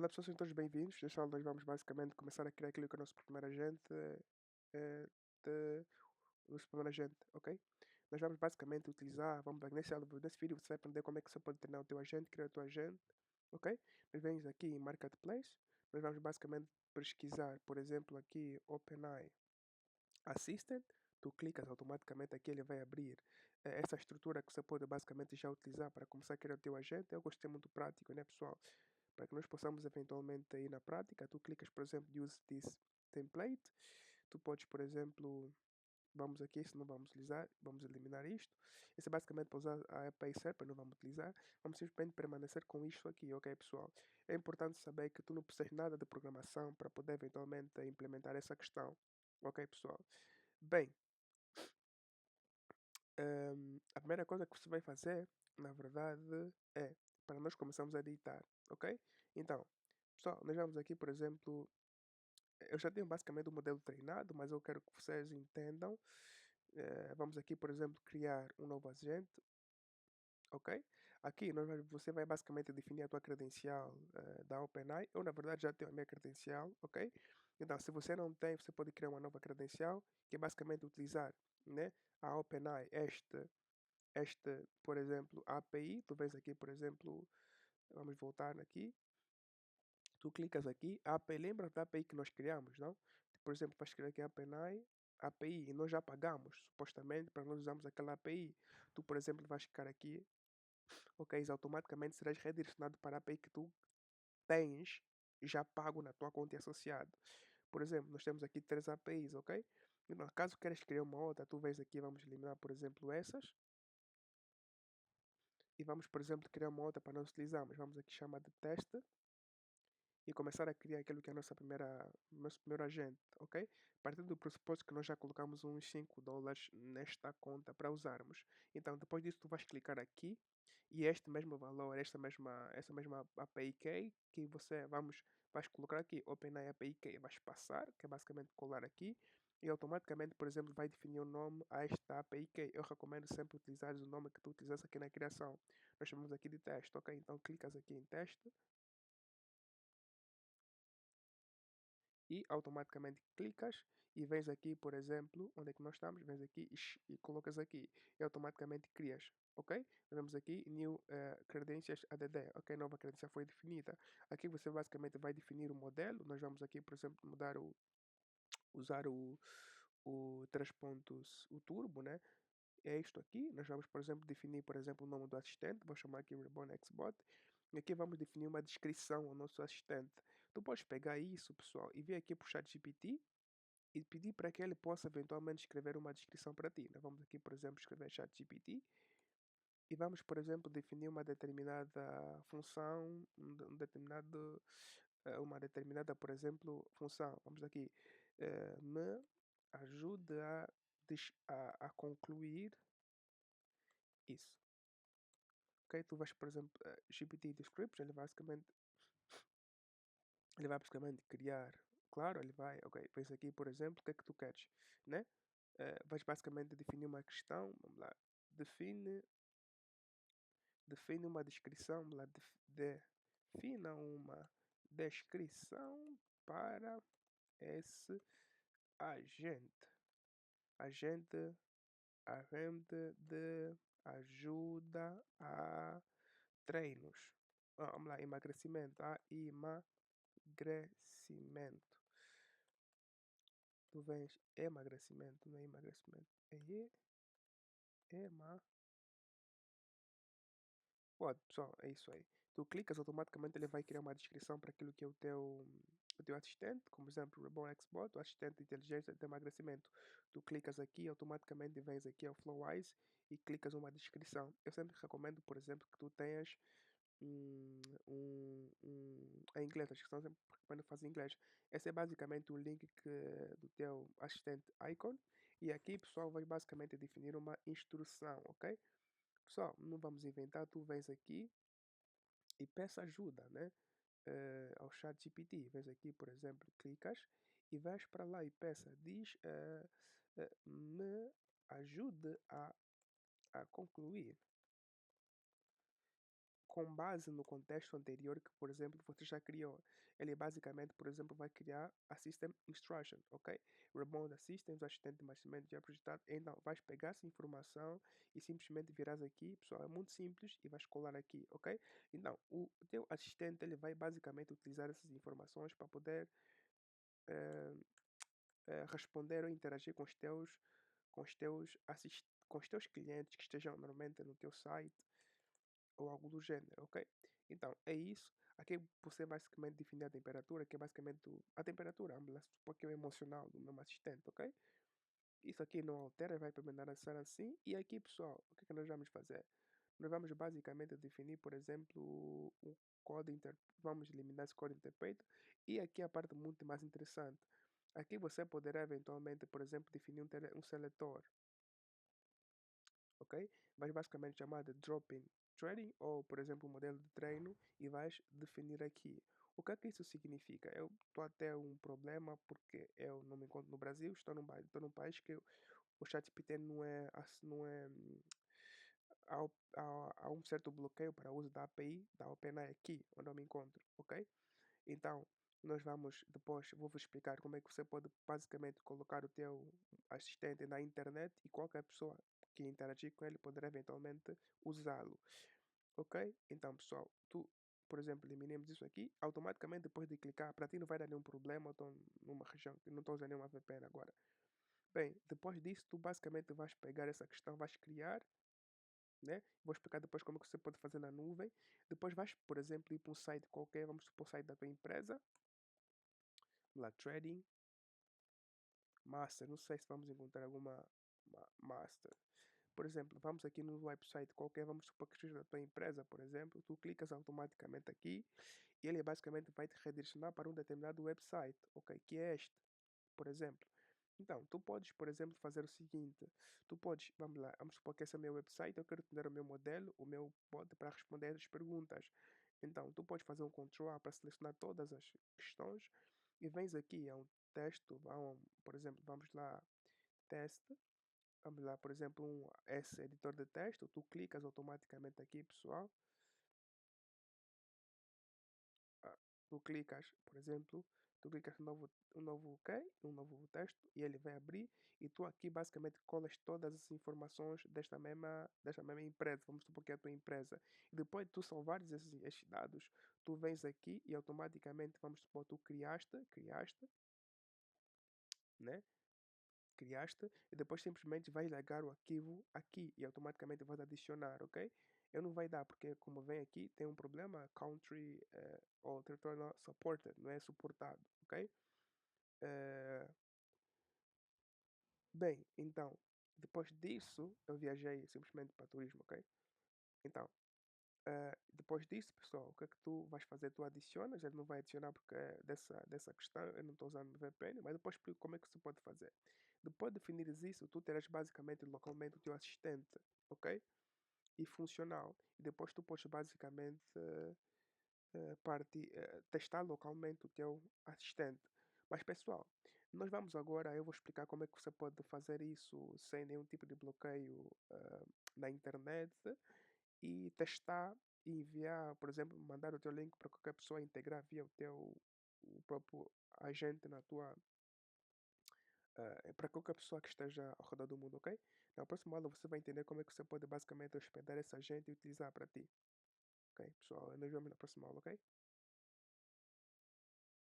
Olá pessoal, sejam todos bem-vindos. Nesta aula nós vamos basicamente começar a criar aquilo que é o nosso primeiro agente de nosso primeiro agente, ok? Nós vamos basicamente utilizar, nesse vídeo você vai aprender como é que você pode treinar o teu agente, criar o teu agente, ok? Nós vamos aqui em Marketplace, nós vamos basicamente pesquisar, por exemplo, aqui OpenAI Assistant, tu clicas automaticamente aqui, ele vai abrir essa estrutura que você pode basicamente já utilizar para começar a criar o teu agente. Eu gostei muito prático, né, pessoal? Para que nós possamos eventualmente ir na prática, tu clicas, por exemplo, use this template. Tu podes, por exemplo, vamos aqui, se não vamos utilizar, vamos eliminar isto. Esse é basicamente para usar a API Server, não vamos utilizar. Vamos simplesmente permanecer com isto aqui, ok, pessoal? É importante saber que tu não precisas nada de programação para poder eventualmente implementar essa questão, ok, pessoal? Bem, a primeira coisa que você vai fazer, na verdade, é para nós começarmos a editar, ok? Então, pessoal, nós vamos aqui, por exemplo, eu já tenho basicamente o modelo treinado, mas eu quero que vocês entendam. Vamos aqui, por exemplo, criar um novo agente, ok? Aqui você vai basicamente definir a tua credencial da OpenAI. Eu, na verdade, já tenho a minha credencial, ok? Então, se você não tem, você pode criar uma nova credencial, que é basicamente utilizar, né, a OpenAI, por exemplo, API. Tu vens aqui, por exemplo, vamos voltar aqui. Tu clicas aqui, a API, lembra da API que nós criamos, não? Por exemplo, para escrever aqui API, e nós já pagamos, supostamente, para nós usarmos aquela API. Tu, por exemplo, vais ficar aqui, ok, automaticamente serás redirecionado para a API que tu tens já pago na tua conta e associado. Por exemplo, nós temos aqui 3 APIs, ok? Então, caso queiras criar uma outra, tu vens aqui, vamos eliminar, por exemplo, essas. E vamos, por exemplo, criar uma outra para nós utilizarmos. Vamos aqui chamar de teste e começar a criar aquilo que é a nosso primeiro agente, ok? Partindo do pressuposto que nós já colocamos uns $5 nesta conta para usarmos. Então, depois disso, tu vais clicar aqui e este mesmo valor, essa mesma API key que vais colocar aqui, OpenAI API key, vais passar, que é basicamente colar aqui, e automaticamente, por exemplo, vai definir o nome a esta API key. Eu recomendo sempre utilizar o nome que tu utilizaste aqui na criação. Nós chamamos aqui de teste, ok? Então, clicas aqui em teste e automaticamente clicas e vens aqui, por exemplo, onde é que nós estamos, vens aqui e colocas aqui e automaticamente crias, ok? Vemos aqui New Credentials ADD, ok? Nova credencial foi definida. Aqui você basicamente vai definir o modelo, nós vamos aqui, por exemplo, usar o 3 pontos, o turbo, né? É isto aqui. Nós vamos, por exemplo, definir, por exemplo, o nome do assistente. Vou chamar aqui Reborn Xbot. E aqui vamos definir uma descrição ao nosso assistente. Tu podes pegar isso, pessoal, e vir aqui para o ChatGPT e pedir para que ele possa eventualmente escrever uma descrição para ti, né? Vamos aqui, por exemplo, escrever ChatGPT e vamos, por exemplo, definir uma determinada função, uma determinada, por exemplo, função. Vamos aqui, me ajude a concluir isso. Ok? Tu vais, por exemplo, GPT Description, ele vai basicamente criar, claro, ele vai, ok, pensa aqui, por exemplo, o que é que tu queres, né? Vais basicamente definir uma questão, vamos lá, define, define uma descrição, vamos lá, defina uma descrição para esse agente, agente, agente de ajuda a treinos. Vamos lá, emagrecimento, emagrecimento. Tu vens emagrecimento, não é emagrecimento. Ema. Pode, pessoal, é isso aí. Tu clicas, automaticamente ele vai criar uma descrição para aquilo que é o teu assistente, como exemplo, o Reborn Xbot, o assistente de inteligência de emagrecimento. Tu clicas aqui, automaticamente vens aqui ao Flowise e clicas uma descrição. Eu sempre recomendo, por exemplo, que tu tenhas em inglês, a descrição sempre recomendo fazer em inglês. Esse é basicamente o link do teu assistente Icon. E aqui, pessoal, vai basicamente definir uma instrução, ok? Pessoal, não vamos inventar, tu vens aqui e peça ajuda, né? Ao chat GPT. Vens aqui, por exemplo, clicas e vais para lá e diz, me ajude a concluir com base no contexto anterior que, por exemplo, você já criou. Ele basicamente, por exemplo, vai criar a System Instruction, ok? Remote Assistance, o assistente de machinamento já projetado. Então, vais pegar essa informação e simplesmente virás aqui, pessoal, é muito simples e vais colar aqui, ok? Então, o teu assistente, ele vai basicamente utilizar essas informações para poder eh, responder ou interagir com os teus clientes que estejam normalmente no teu site ou algo do gênero, ok? Então, é isso. Aqui você basicamente define a temperatura, que é basicamente a temperatura, vamos lá supor que é o emocional do meu assistente, ok? Isso aqui não altera, vai permanecer assim. E aqui, pessoal, o que é que nós vamos fazer? Nós vamos basicamente definir, por exemplo, um vamos eliminar esse code interpreter. E aqui a parte muito mais interessante. Aqui você poderá eventualmente, por exemplo, definir um seletor, ok? Vais basicamente chamar de drop-in trading ou, por exemplo, um modelo de treino e vais definir aqui. O que é que isso significa? Eu estou até um problema porque eu não me encontro no Brasil, estou num país que o ChatGPT não é há um certo bloqueio para o uso da API da OpenAI aqui, onde eu me encontro, ok? Então, nós vamos depois, vou-vos explicar como é que você pode basicamente colocar o teu assistente na internet e qualquer pessoa que interagir com ele poderá eventualmente usá-lo, ok? Então, pessoal, por exemplo, eliminemos isso aqui, automaticamente depois de clicar, para ti não vai dar nenhum problema, eu estou numa região que não estou usando nenhuma VPN agora. Bem, depois disso, tu basicamente vais pegar essa questão, vais criar, né? Vou explicar depois como é que você pode fazer na nuvem. Depois vais, por exemplo, ir para um site qualquer, vamos supor o site da tua empresa, lá, Trading, Master, não sei se vamos encontrar alguma Master. Por exemplo, vamos aqui no website qualquer, vamos supor que seja da tua empresa, por exemplo, tu clicas automaticamente aqui e ele basicamente vai te redirecionar para um determinado website, ok? Que é este, por exemplo. Então, tu podes, por exemplo, fazer o seguinte: tu podes, vamos lá, vamos supor que esse é o meu website, eu quero te dar o meu modelo, o meu bot para responder as perguntas. Então, tu podes fazer um Ctrl A para selecionar todas as questões e vens aqui a um texto, por exemplo, vamos lá, teste, vamos lá, por exemplo, esse editor de texto, tu clicas automaticamente aqui, pessoal. Ah, tu clicas, por exemplo, tu clicas um novo OK, um novo texto, e ele vai abrir, e tu aqui basicamente colas todas as informações desta mesma empresa, vamos supor que é a tua empresa. E depois de tu salvares esses dados, tu vens aqui e automaticamente, vamos supor, tu criaste, né? Criaste e depois simplesmente vais largar o arquivo aqui e automaticamente vais adicionar, ok? Eu não vai dar porque como vem aqui tem um problema country ou territory not supported, não é suportado, ok? Eh, bem, então, depois disso eu viajei simplesmente para turismo, ok? Então, depois disso, pessoal, o que é que tu vais fazer? Tu adicionas, ele não vai adicionar porque é dessa questão, eu não estou usando VPN, mas depois explico como é que se pode fazer. Depois de definires isso, tu terás basicamente localmente o teu assistente, ok? E funcional. E depois tu podes basicamente testar localmente o teu assistente. Mas pessoal, nós vamos agora, eu vou explicar como é que você pode fazer isso sem nenhum tipo de bloqueio na internet e testar e enviar, por exemplo, mandar o teu link para qualquer pessoa integrar via o próprio agente na tua, para qualquer pessoa que esteja ao redor do mundo, ok? Na próxima aula você vai entender como é que você pode basicamente hospedar esse agente e utilizar para ti, ok? Pessoal, nos vemos na próxima aula, ok?